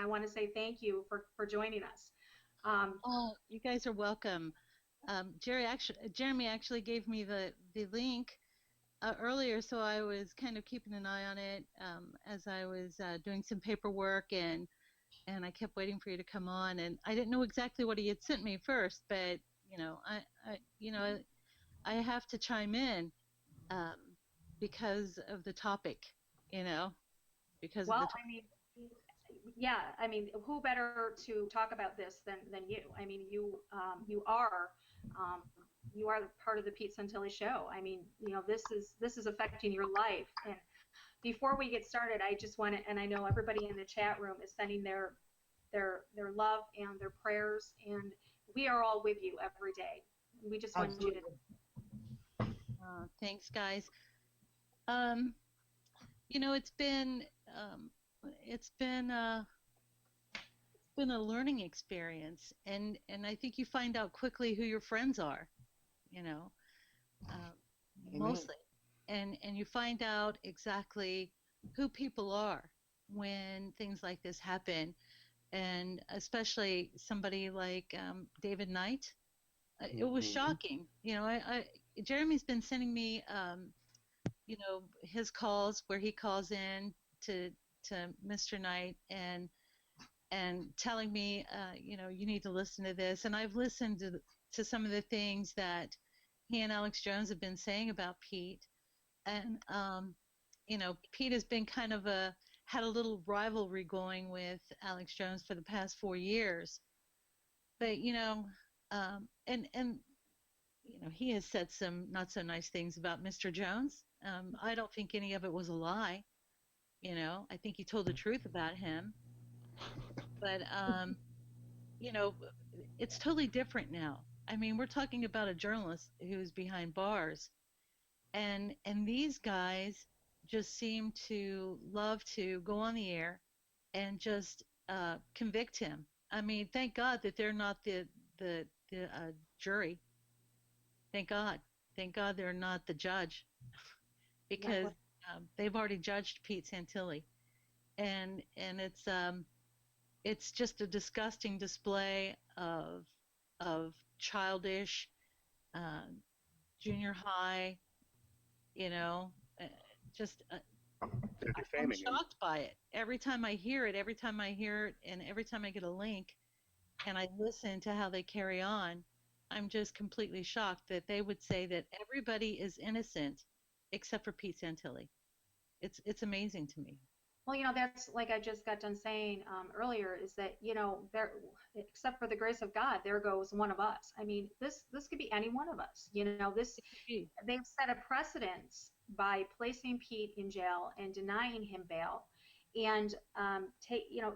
I want to say thank you for joining us. Oh, you guys are welcome. Jeremy actually gave me the link earlier, so I was kind of keeping an eye on it as I was doing some paperwork, and I kept waiting for you to come on, and I didn't know exactly what he had sent me first, but I have to chime in um, because of the topic, you know, because of the Well, I mean, yeah, I mean, who better to talk about this than you? I mean, um, you are part of the Pete Santilli show. I mean, this is affecting your life. And before we get started, I just want to, and I know everybody in the chat room is sending their love and their prayers, and we are all with you every day. We just want you to. Thanks, guys. Um, you know, um, it's been a learning experience, and I think you find out quickly who your friends are, you know, mostly, and you find out exactly who people are when things like this happen, and especially somebody like David Knight. It was shocking, you know. Jeremy's been sending me, his calls where he calls in to Mr. Knight and telling me, you need to listen to this. And I've listened to some of the things that he and Alex Jones have been saying about Pete. And, Pete has been kind of had a little rivalry going with Alex Jones for the past 4 years. But, and he has said some not so nice things about Mr. Jones. I don't think any of it was a lie. I think he told the truth about him. But, it's totally different now. I mean, we're talking about a journalist who's behind bars, and these guys just seem to love to go on the air and just convict him. I mean, thank God that they're not the jury. Thank God. Thank God they're not the judge, because they've already judged Pete Santilli, and it's just a disgusting display of childish uh, junior high, you know, uh, just They're I'm defaming him. shocked by it. Every time I hear it, and every time I get a link and I listen to how they carry on, I'm just completely shocked that they would say that everybody is innocent except for Pete Santilli. It's amazing to me. Well, that's like I just got done saying earlier, is that, there, except for the grace of God, there goes one of us. I mean, this could be any one of us. They've set a precedence by placing Pete in jail and denying him bail. And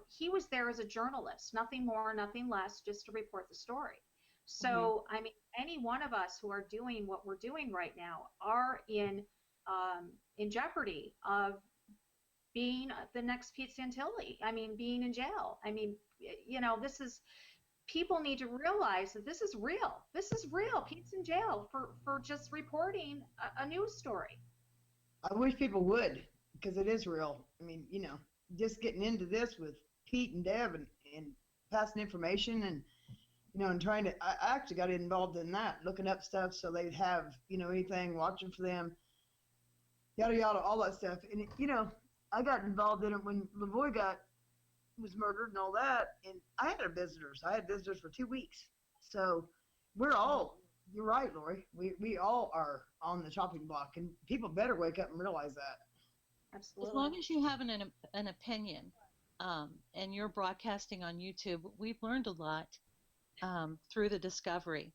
he was there as a journalist, nothing more, nothing less, just to report the story. So, I mean, any one of us who are doing what we're doing right now are in jeopardy of being the next Pete Santilli. I mean, being in jail. I mean, people need to realize that this is real. This is real. Pete's in jail for just reporting a news story. I wish people would, because it is real. I mean, just getting into this with Pete and Deb and passing information and, and trying to, I actually got involved in that, looking up stuff so they'd have, anything, watching for them, yada, yada, all that stuff. And, I got involved in it when Lavoie was murdered and all that, and I had visitors. I had visitors for 2 weeks. So we're all, you're right, Laurie, we all are on the chopping block, and people better wake up and realize that. Absolutely. As long as you have an opinion, and you're broadcasting on YouTube, we've learned a lot through the discovery.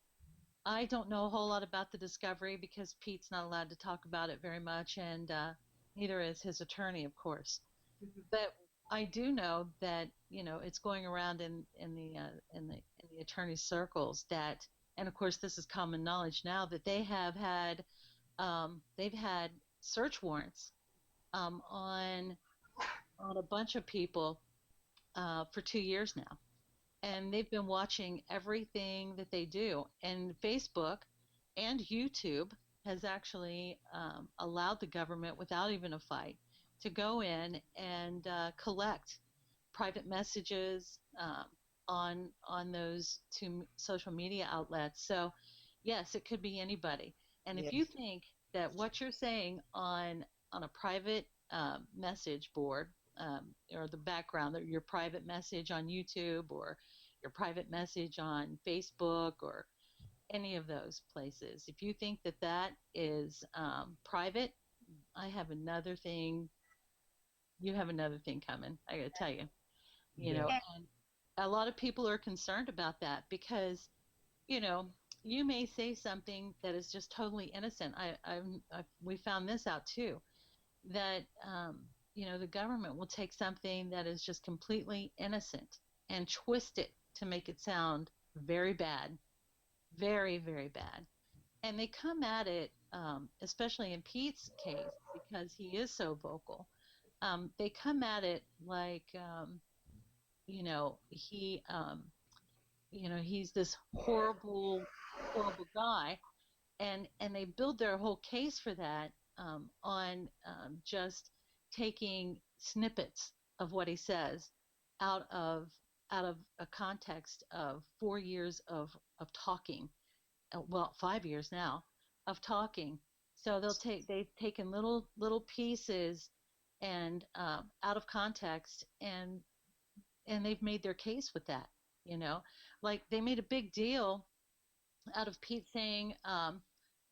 I don't know a whole lot about the discovery because Pete's not allowed to talk about it very much, and neither is his attorney, of course. Mm-hmm. But I do know that it's going around in the attorney circles that, and of course this is common knowledge now, that they have had they've had search warrants on a bunch of people for 2 years now, and they've been watching everything that they do. And Facebook and YouTube has actually allowed the government, without even a fight, to go in and collect private messages on those two social media outlets. So yes, it could be anybody. And if you Yes. think that what you're saying on a private message board, or the background, or your private message on YouTube, or your private message on Facebook, or any of those places, if you think that that is private, I have another thing. You have another thing coming. I got to tell you. You Yeah. know, And and a lot of people are concerned about that because, you know, you may say something that is just totally innocent. We found this out too, that the government will take something that is just completely innocent and twist it to make it sound very bad, very, very bad. And they come at it, especially in Pete's case, because he is so vocal. They come at it like, you know, he, um, he's this horrible, horrible guy, and they build their whole case for that on just taking snippets of what he says out of out of a context of 4 years of talking, well, 5 years now of talking. So they've taken little pieces and out of context, and they've made their case with that. Like they made a big deal out of Pete saying,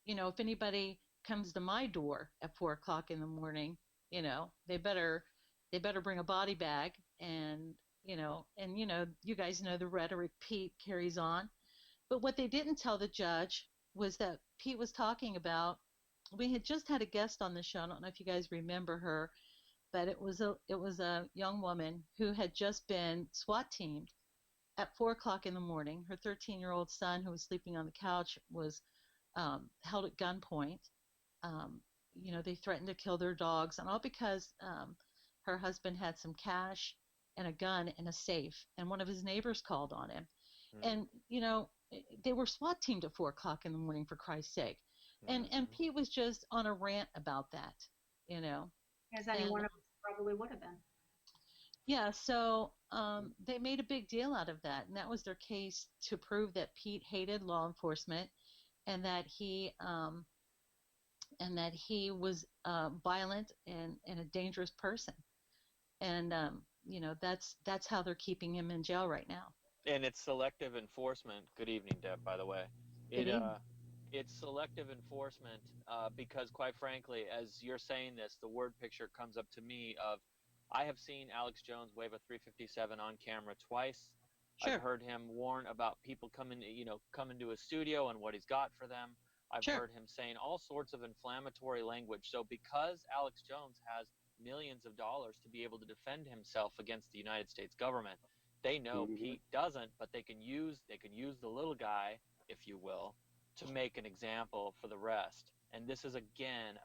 if anybody comes to my door at 4 o'clock in the morning, they better bring a body bag, and you guys know the rhetoric Pete carries on. But what they didn't tell the judge was that Pete was talking about. We had just had a guest on the show. I don't know if you guys remember her, but it was a young woman who had just been SWAT teamed at 4 o'clock in the morning. Her 13-year-old son, who was sleeping on the couch, was held at gunpoint. They threatened to kill their dogs, and all because her husband had some cash and a gun in a safe, and one of his neighbors called on him. And they were SWAT teamed at 4 o'clock in the morning, for Christ's sake. And Pete was just on a rant about that, as any and one of us probably would have been. yeah, so they made a big deal out of that, and that was their case to prove that Pete hated law enforcement, and that he was violent and a dangerous person. And that's how they're keeping him in jail right now. And it's selective enforcement. Good evening, Deb, by the way. Good It evening. it's selective enforcement because, quite frankly, as you're saying this, the word picture comes up to me of I have seen Alex Jones wave a 357 on camera twice. I've Sure, heard him warn about people coming to a studio and what he's got for them. I've sure. heard him saying all sorts of inflammatory language. So because Alex Jones has millions of dollars to be able to defend himself against the United States government, they know Pete doesn't, but they can use the little guy, if you will, to make an example for the rest. And this is again,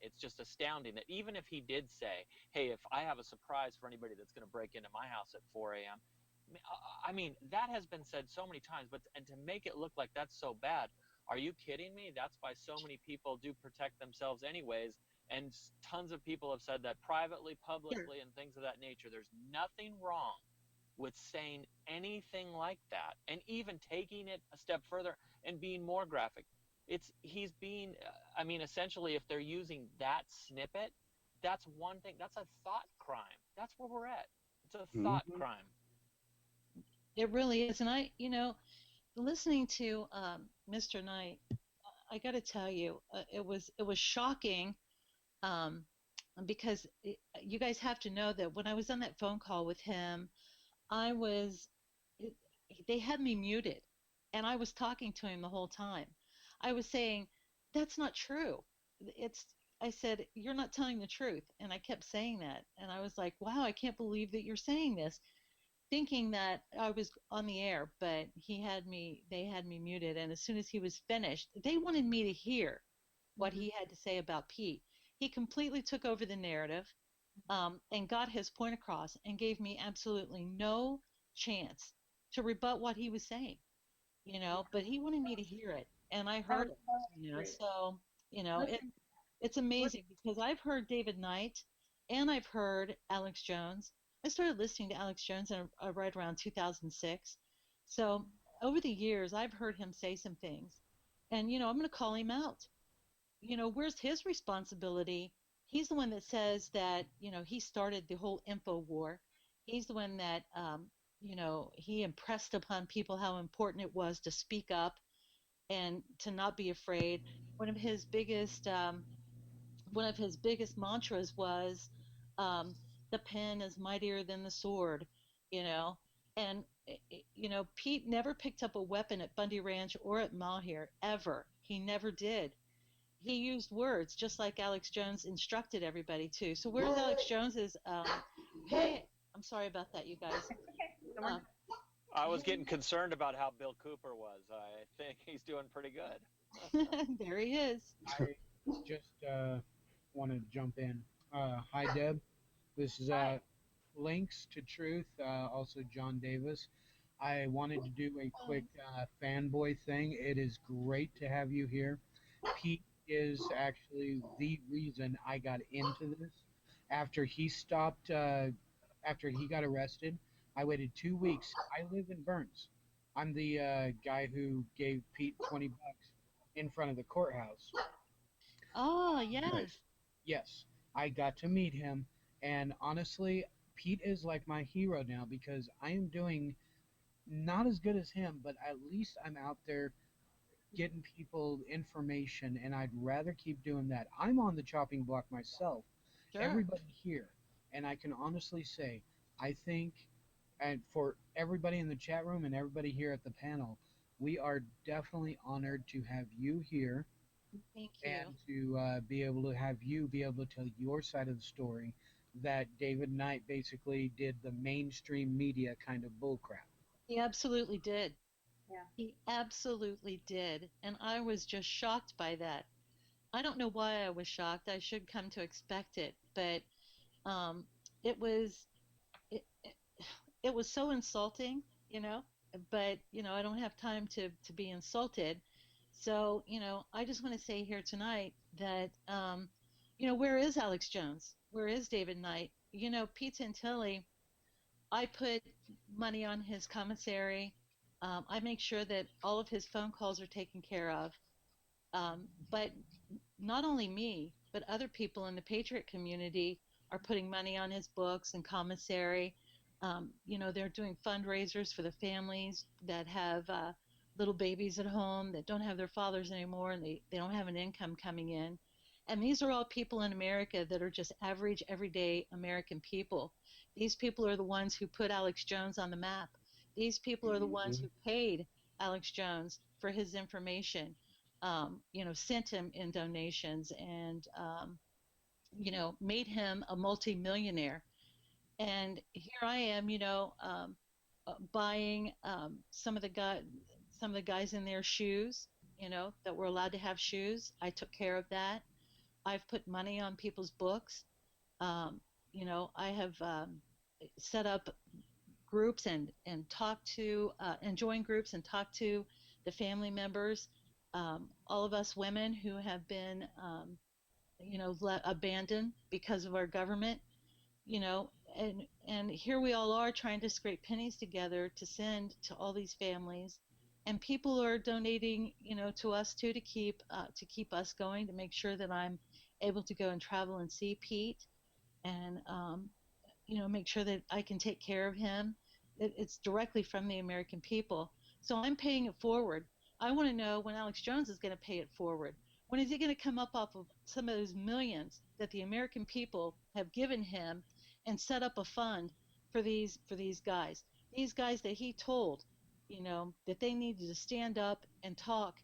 it's just astounding that even if he did say, "Hey, if I have a surprise for anybody that's going to break into my house at 4 a.m." I mean, that has been said so many times, and to make it look like that's so bad, are you kidding me? That's why so many people do protect themselves anyways. And tons of people have said that privately, Sure. publicly, and things of that nature. There's nothing wrong with saying anything like that, and even taking it a step further and being more graphic. He's being, I mean, essentially, if they're using that snippet, that's one thing. That's a thought crime. That's where we're at. It's a thought crime. It really is. And listening to Mr. Knight, I got to tell you, it was shocking, um, because you guys have to know that when I was on that phone call with him, I was, it, they had me muted, and I was talking to him the whole time. I was saying, that's not true. It's, I said, you're not telling the truth. And I kept saying that. And I was like, wow, I can't believe that you're saying this, thinking that I was on the air, but they had me muted. And as soon as he was finished, they wanted me to hear what Mm-hmm. he had to say about Pete. He completely took over the narrative, and got his point across and gave me absolutely no chance to rebut what he was saying, Yeah, but he wanted me to hear it, and I that was heard it, great. so, Listen, it's amazing because I've heard David Knight and I've heard Alex Jones, I started listening to Alex Jones right around 2006. So over the years, I've heard him say some things, and I'm going to call him out. Where's his responsibility? He's the one that says that, he started the whole info war. He's the one that, he impressed upon people how important it was to speak up and to not be afraid. One of his biggest, um, One of his biggest mantras was, um, "The pen is mightier than the sword," you know. And Pete never picked up a weapon at Bundy Ranch or at Malheur ever. He never did. He used words just like Alex Jones instructed everybody to. So where's Alex Jones's? Hey, I'm sorry about that, you guys. Don't Uh, worry. I was getting concerned about how Bill Cooper was. I think he's doing pretty good. there he is. I just want to jump in. Hi, Deb. This is Hi. Links to Truth, also John Davis. I wanted to do a quick fanboy thing. It is great to have you here. Pete is actually the reason I got into this. After he stopped, after he got arrested, I waited 2 weeks. I live in Burns. I'm the guy who gave Pete 20 bucks in front of the courthouse. Oh But yes. yes, I got to meet him, and honestly, Pete is like my hero now because I am doing not as good as him, but at least I'm out there getting people information, and I'd rather keep doing that. I'm on the chopping block myself, Sure. everybody here, and I can honestly say, I think, and for everybody in the chat room and everybody here at the panel, we are definitely honored to have you here Thank you. and to be able to have you be able to tell your side of the story that David Knight basically did the mainstream media kind of bullcrap. He absolutely did. Yeah. He absolutely did. And I was just shocked by that. I don't know why I was shocked. I should come to expect it, but um, it was it, it was so insulting, you know. But I don't have time to be insulted. So I just want to say here tonight that where is Alex Jones? Where is David Knight? Pete Santilli. I put money on his commissary. I make sure that all of his phone calls are taken care of. But not only me, but other people in the Patriot community are putting money on his books and commissary. They're doing fundraisers for the families that have little babies at home that don't have their fathers anymore and they don't have an income coming in. And these are all people in America that are just average, everyday American people. These people are the ones who put Alex Jones on the map. These people are the ones who paid Alex Jones for his information, sent him in donations and, made him a multimillionaire. And here I am, buying some of the guys in their shoes, that were allowed to have shoes. I took care of that. I've put money on people's books. I have set up groups and talked to and joined groups and talked to the family members, all of us women who have been, abandoned because of our government, you know, and here we all are trying to scrape pennies together to send to all these families, and people are donating, to us too to keep us going, to make sure that I'm able to go and travel and see Pete, and make sure that I can take care of him. It's directly from the American people. So I'm paying it forward. I want to know when Alex Jones is going to pay it forward. When is he going to come up off of some of those millions that the American people have given him and set up a fund for these guys? These guys that he told, that they needed to stand up and talk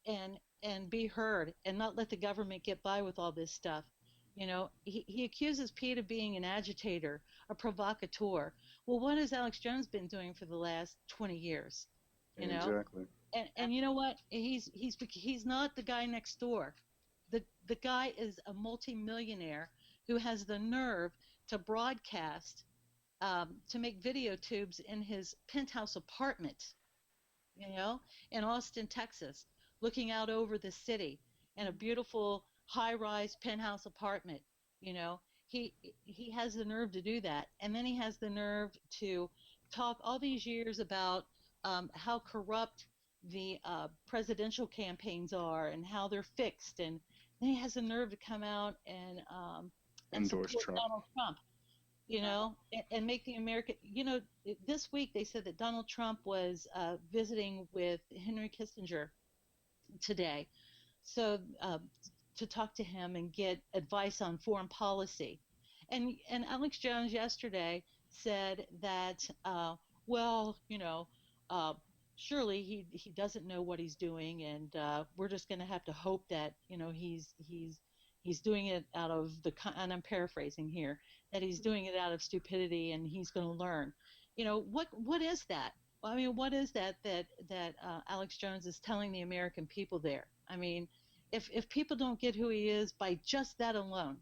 and be heard and not let the government get by with all this stuff. He accuses Pete of being an agitator, a provocateur. Well, what has Alex Jones been doing for the last 20 years? You know, Exactly. and you know what? He's not the guy next door. The guy is a multimillionaire who has the nerve to broadcast, to make video tubes in his penthouse apartment, in Austin, Texas, looking out over the city in a beautiful high rise penthouse apartment, you know. he has the nerve to do that, and then he has the nerve to talk all these years about how corrupt the presidential campaigns are and how they're fixed, and then he has the nerve to come out and endorse support Trump. Donald Trump, and make the American, this week they said that Donald Trump was visiting with Henry Kissinger today, so to talk to him and get advice on foreign policy. And Alex Jones yesterday said that, well, uh, surely he doesn't know what he's doing, and we're just going to have to hope that he's doing it out of and I'm paraphrasing here, that he's doing it out of stupidity and he's going to learn. What is that? Well, I mean, what is that Alex Jones is telling the American people there? I mean, if people don't get who he is by just that alone,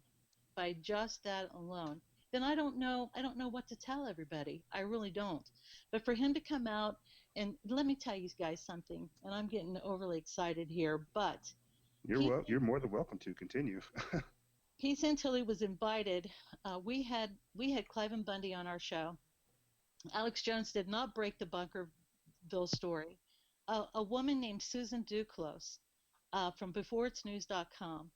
then I don't know what to tell everybody. I really don't. But for him to come out, and let me tell you guys something, and I'm getting overly excited here, but You're more than welcome to continue. Pete Santilli was invited. We had Cliven Bundy on our show. Alex Jones did not break the Bunkerville story. A woman named Susan Duclos from beforeitsnews.com,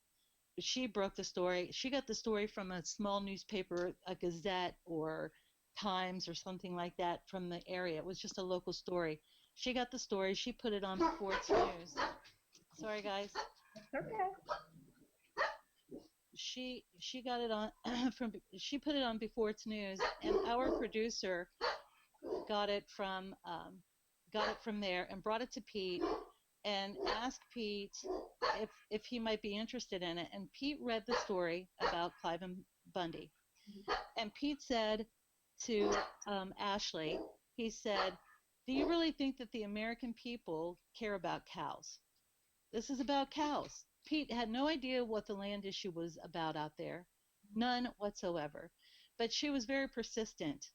she broke the story. She got the story from a small newspaper, a Gazette or Times or something like that from the area. It was just a local story. She got the story. She put it on Before It's News. Sorry, guys. Okay. She got it on she put it on Before It's News, and our producer got it from there and brought it to Pete and asked Pete if he might be interested in it. And Pete read the story about Cliven Bundy, and Pete said to Ashley, he said, "Do you really think that the American people care about cows? This is about cows." Pete had no idea what the land issue was about out there, none whatsoever. But she was very persistent.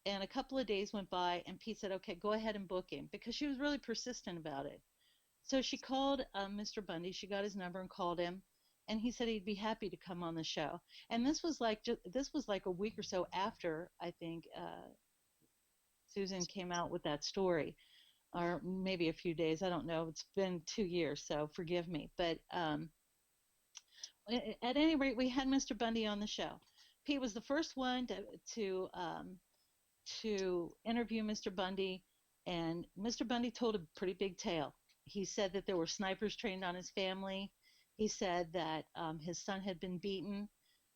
And a couple of days went by, and Pete said, "Okay, go ahead and book him," because she was really persistent about it. So she called Mr. Bundy. She got his number and called him, and he said he'd be happy to come on the show. And this was like a week or so after, I think, Susan came out with that story, or maybe a few days. I don't know. It's been 2 years, so forgive me. But at any rate, we had Mr. Bundy on the show. Pete was the first one to interview Mr. Bundy, and Mr. Bundy told a pretty big tale. He said that there were snipers trained on his family. He said that his son had been beaten,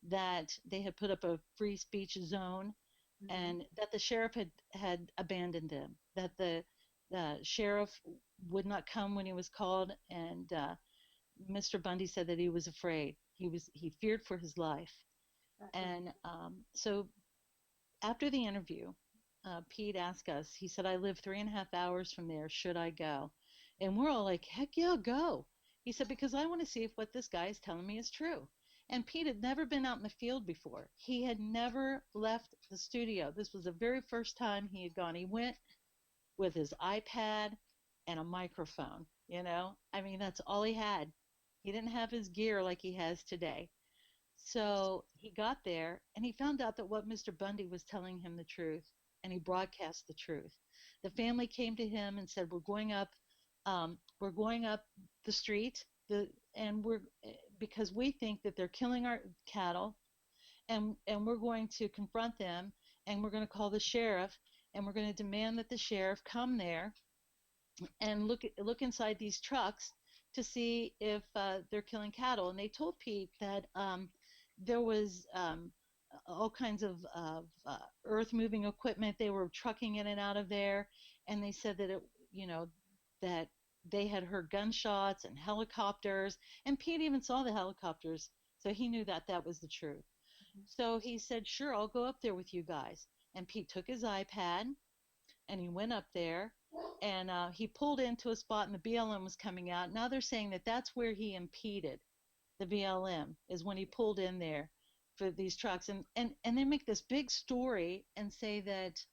that they had put up a free speech zone, and that the sheriff had abandoned them, that the sheriff would not come when he was called, and Mr. Bundy said that he was afraid. He feared for his life. And so after the interview, Pete asked us, he said, "I live 3.5 hours from there. Should I go?" And we're all like, "Heck yeah, go." He said, "Because I want to see if what this guy is telling me is true." And Pete had never been out in the field before. He had never left the studio. This was the very first time he had gone. He went with his iPad and a microphone, I mean, that's all he had. He didn't have his gear like he has today. So he got there, and he found out that what Mr. Bundy was telling him the truth, and he broadcast the truth. The family came to him and said, we're going up the street, because we think that they're killing our cattle, and we're going to confront them, and we're going to call the sheriff, and we're going to demand that the sheriff come there and look inside these trucks to see if they're killing cattle." And they told Pete that there was all kinds of earth-moving equipment. They were trucking in and out of there, and they said that that they had heard gunshots and helicopters, and Pete even saw the helicopters, so he knew that that was the truth. So he said, "Sure, I'll go up there with you guys." And Pete took his iPad, and he went up there, and he pulled into a spot, and the BLM was coming out. Now they're saying that that's where he impeded the BLM, is when he pulled in there for these trucks. And they make this big story and say that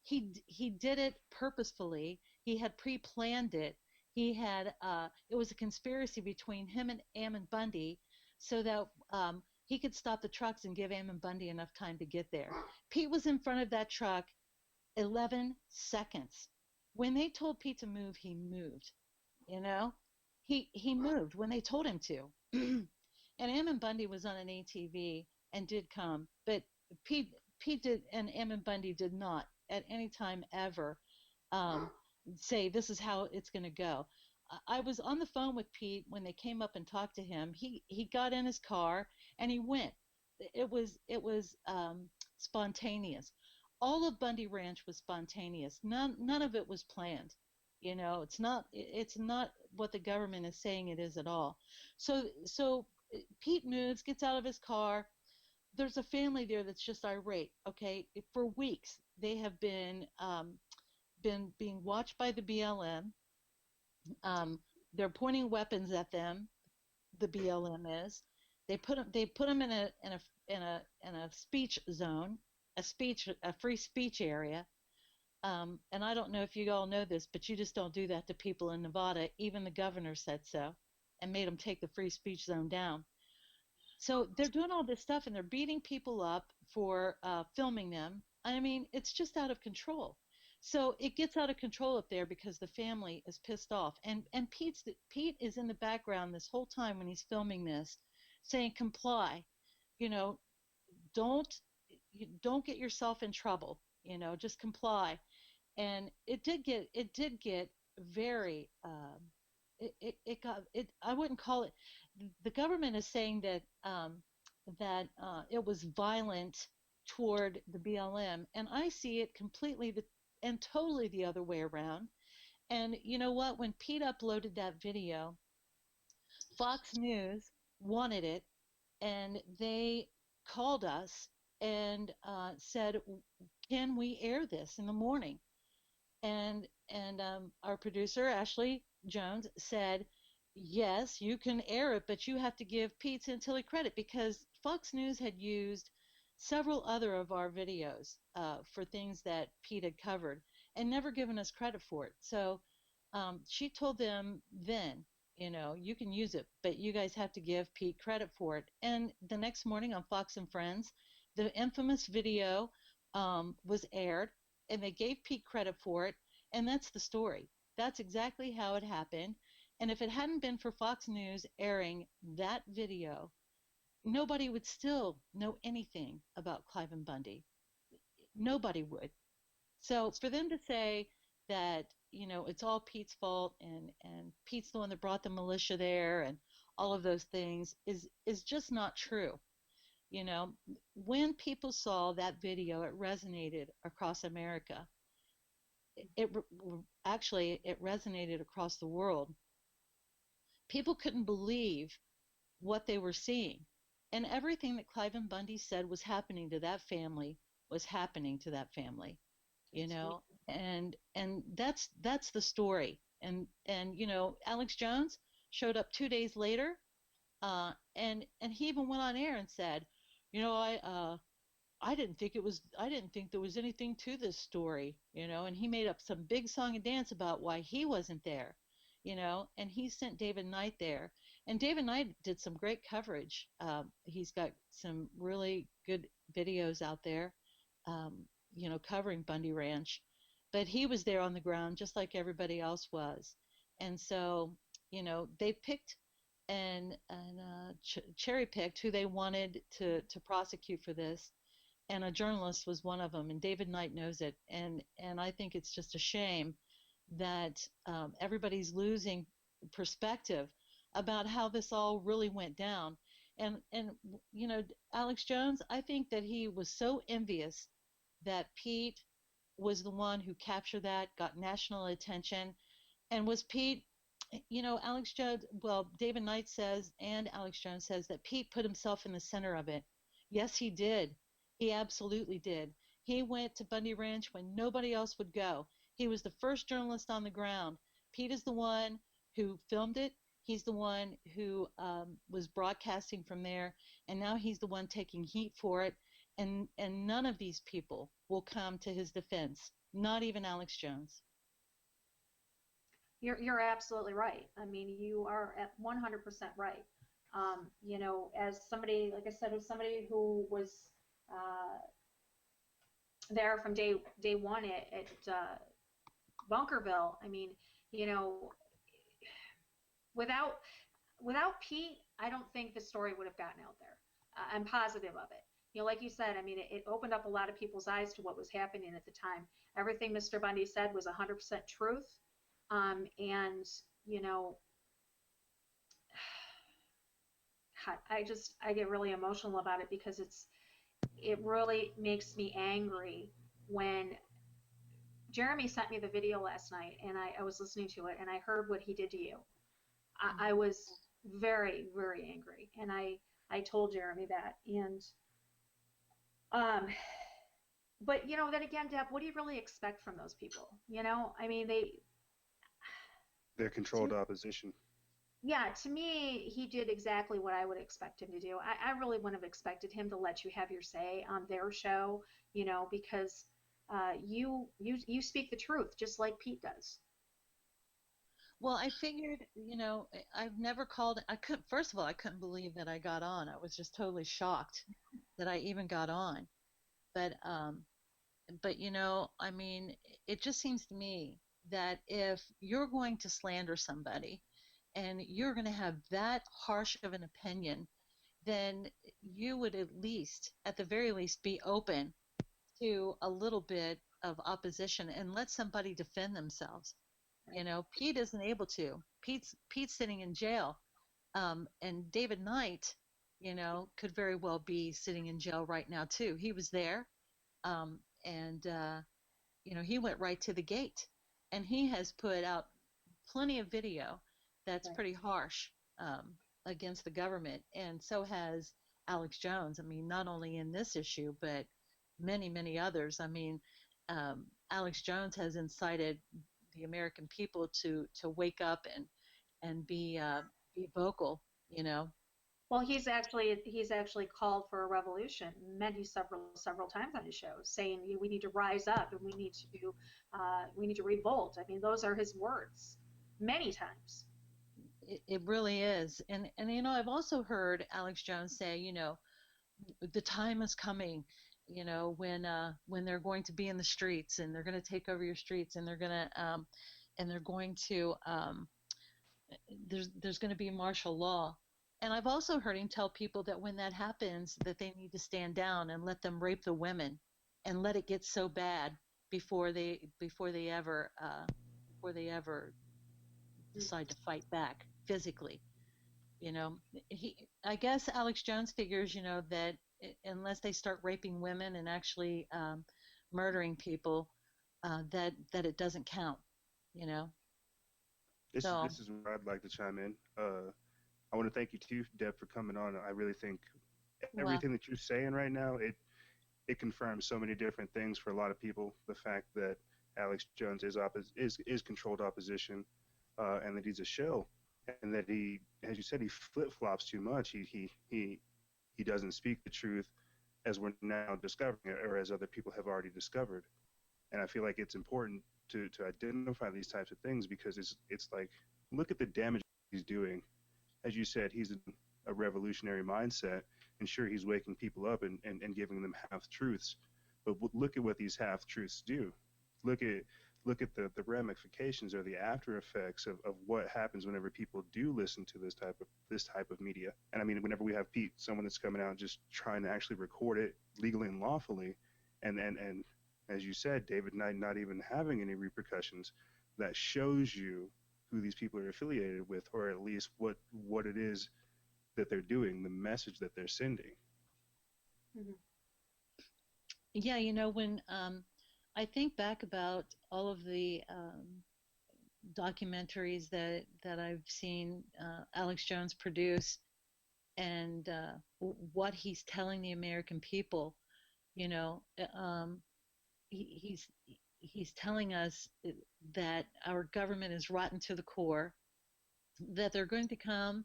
he did it purposefully. He had pre-planned it. It was a conspiracy between him and Ammon Bundy, so that he could stop the trucks and give Ammon Bundy enough time to get there. Pete was in front of that truck 11 seconds. When they told Pete to move, he moved. You know, he moved when they told him to. And Ammon Bundy was on an ATV and did come, but Pete did, and Ammon Bundy did not at any time ever um, say this is how it's going to go. I was on the phone with Pete when they came up and talked to him. He got in his car and he went. It was spontaneous. All of Bundy Ranch was spontaneous. None of it was planned. You know, it's not what the government is saying it is at all. So Pete moves, gets out of his car. There's a family there that's just irate. Okay, for weeks they have been being watched by the BLM. They're pointing weapons at them. The BLM is. They put them in a speech zone, a free speech area. And I don't know if you all know this, but you just don't do that to people in Nevada. Even the governor said so, and made them take the free speech zone down. So they're doing all this stuff, and they're beating people up for filming them. I mean, it's just out of control. So it gets out of control up there because the family is pissed off, and Pete is in the background this whole time when he's filming this, saying comply, you know, don't don't get yourself in trouble, just comply. And it did get very it got it I wouldn't call it. The government is saying that it was violent toward the BLM, and I see it completely and totally the other way around. And you know what, when Pete uploaded that video, Fox News wanted it, and they called us and said, can we air this in the morning? And our producer Ashley Jones said, yes, you can air it, but you have to give Pete Santilli credit, because Fox News had used several other of our videos for things that Pete had covered and never given us credit for it. So she told them then, you can use it, but you guys have to give Pete credit for it. And the next morning on Fox and Friends, the infamous video was aired, and they gave Pete credit for it, and that's the story. That's exactly how it happened. And if it hadn't been for Fox News airing that video, nobody would still know anything about Cliven Bundy. Nobody would. So for them to say that, it's all Pete's fault, and Pete's the one that brought the militia there and all of those things is just not true. When people saw that video, it resonated across America. It actually it resonated across the world. People couldn't believe what they were seeing, and everything that Cliven Bundy said was happening to that family was happening to that family. And that's the story. And Alex Jones showed up 2 days later, and he even went on air and said, I didn't think there was anything to this story, and he made up some big song and dance about why he wasn't there, and he sent David Knight there. And David Knight did some great coverage. He's got some really good videos out there, covering Bundy Ranch, but he was there on the ground just like everybody else was. And so, they picked and cherry picked who they wanted to prosecute for this, and a journalist was one of them, and David Knight knows it. And I think it's just a shame that everybody's losing perspective about how this all really went down. And Alex Jones, I think that he was so envious that Pete was the one who captured that, got national attention. And was Pete, Alex Jones, well, David Knight says, and Alex Jones says, that Pete put himself in the center of it. Yes, he did. He absolutely did. He went to Bundy Ranch when nobody else would go. He was the first journalist on the ground. Pete is the one who filmed it. He's the one who was broadcasting from there, and now he's the one taking heat for it. And none of these people will come to his defense, not even Alex Jones. You're absolutely right. I mean, you are at 100% right. You know, as somebody, like I said, as somebody who was uh, there from day one at Bunkerville. I mean, you know, without Pete, I don't think the story would have gotten out there. I'm positive of it. You know, like you said, I mean, it opened up a lot of people's eyes to what was happening at the time. Everything Mr. Bundy said was 100% truth. And, you know, I get really emotional about it because it really makes me angry when Jeremy sent me the video last night and I was listening to it and I heard what he did to you. I was very, very angry. And I told Jeremy that. And, um, but you know, then again, Deb, what do you really expect from those people? You know, I mean, They're controlled opposition. yeah, to me, he did exactly what I would expect him to do. I really wouldn't have expected him to let you have your say on their show, you know, because you speak the truth just like Pete does. Well, I figured, you know, I've never called. I couldn't. First of all, I couldn't believe that I got on. I was just totally shocked that I even got on. But you know, I mean, it just seems to me that if you're going to slander somebody and you're going to have that harsh of an opinion, then you would at the very least, be open to a little bit of opposition and let somebody defend themselves. You know, Pete isn't able to. Pete's sitting in jail, and David Knight, you know, could very well be sitting in jail right now too. He was there, and you know, he went right to the gate, and he has put out plenty of video that's pretty harsh against the government, and so has Alex Jones. I mean, not only in this issue, but many others. I mean, Alex Jones has incited the American people to wake up and be vocal. You know. Well, he's actually called for a revolution, many several times on his shows, saying we need to rise up and we need to revolt. I mean, those are his words, many times. It really is, and you know, I've also heard Alex Jones say, you know, the time is coming, you know, when they're going to be in the streets and they're going to take over your streets and they're going to there's going to be martial law. And I've also heard him tell people that when that happens, that they need to stand down and let them rape the women and let it get so bad before they ever decide to fight back physically. You know, I guess Alex Jones figures, you know, that unless they start raping women and actually murdering people, that it doesn't count. You know. This is where I'd like to chime in. I want to thank you too, Deb, for coming on. I really think everything that you're saying right now, it confirms so many different things for a lot of people. The fact that Alex Jones is controlled opposition, and that he's a shill, and that he, as you said, he flip flops too much. He doesn't speak the truth as we're now discovering it, or as other people have already discovered. And I feel like it's important to identify these types of things, because it's like, look at the damage he's doing. As you said, he's in a revolutionary mindset, and sure, he's waking people up and giving them half truths. But look at what these half truths do. Look at the ramifications or the after effects of what happens whenever people do listen to this type of media. And I mean, whenever we have Pete, someone that's coming out just trying to actually record it legally and lawfully, and as you said, David Knight not even having any repercussions, that shows you who these people are affiliated with, or at least what it is that they're doing, the message that they're sending. Mm-hmm. Yeah, you know, when I think back about all of the documentaries that I've seen Alex Jones produce, and what he's telling the American people, you know, he's telling us that our government is rotten to the core, that they're going to come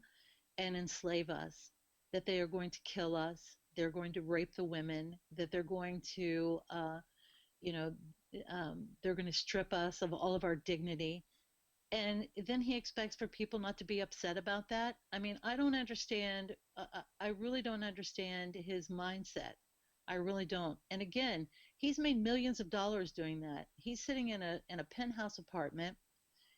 and enslave us, that they are going to kill us, they're going to rape the women, that they're going to you know, they're going to strip us of all of our dignity, And then he expects for people not to be upset about that. I mean, I don't understand. I really don't understand his mindset. I really don't. And again, he's made millions of dollars doing that. He's sitting in a penthouse apartment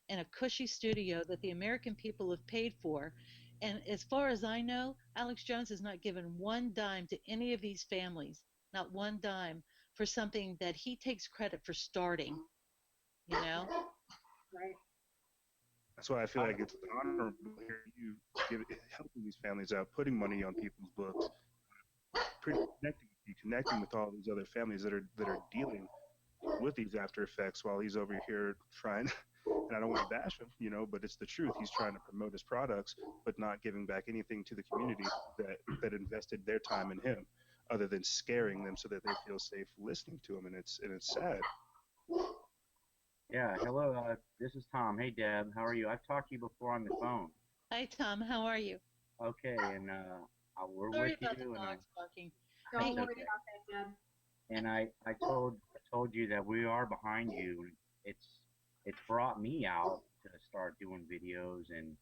in a cushy studio that the American people have paid for. And as far as I know, Alex Jones has not given one dime to any of these families, not one dime, for something that he takes credit for starting, you know? Right. That's why I feel like it's honorable to hear you helping these families out, putting money on people's books, connecting with all these other families that are dealing with these after effects while he's over here trying. And I don't want to bash him, but it's the truth. He's trying to promote his products, but not giving back anything to the community that invested their time in him, other than scaring them so that they feel safe listening to him. And it's sad. Yeah, hello, this is Tom. Hey, Deb, how are you? I've talked to you before on the phone. Hi, Tom. How are you? Okay, and we're Sorry with about you. the dogs barking. Don't worry Okay. about that, Deb. And I told you that we are behind you. It's brought me out to start doing videos and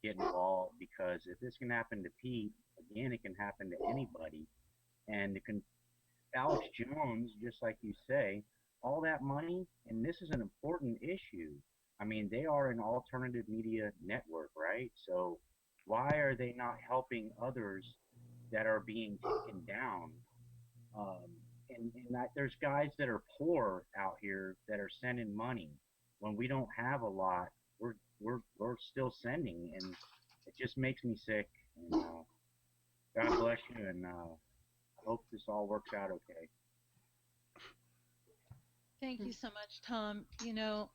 get involved, because if this can happen to Pete, again, it can happen to anybody. And Alex Jones, just like you say, all that money, and this is an important issue. I mean, they are an alternative media network, right? So why are they not helping others that are being taken down? And there's guys that are poor out here that are sending money when we don't have a lot. We're still sending, and it just makes me sick. And God bless you, and I hope this all works out okay. Thank you so much, Tom. You know,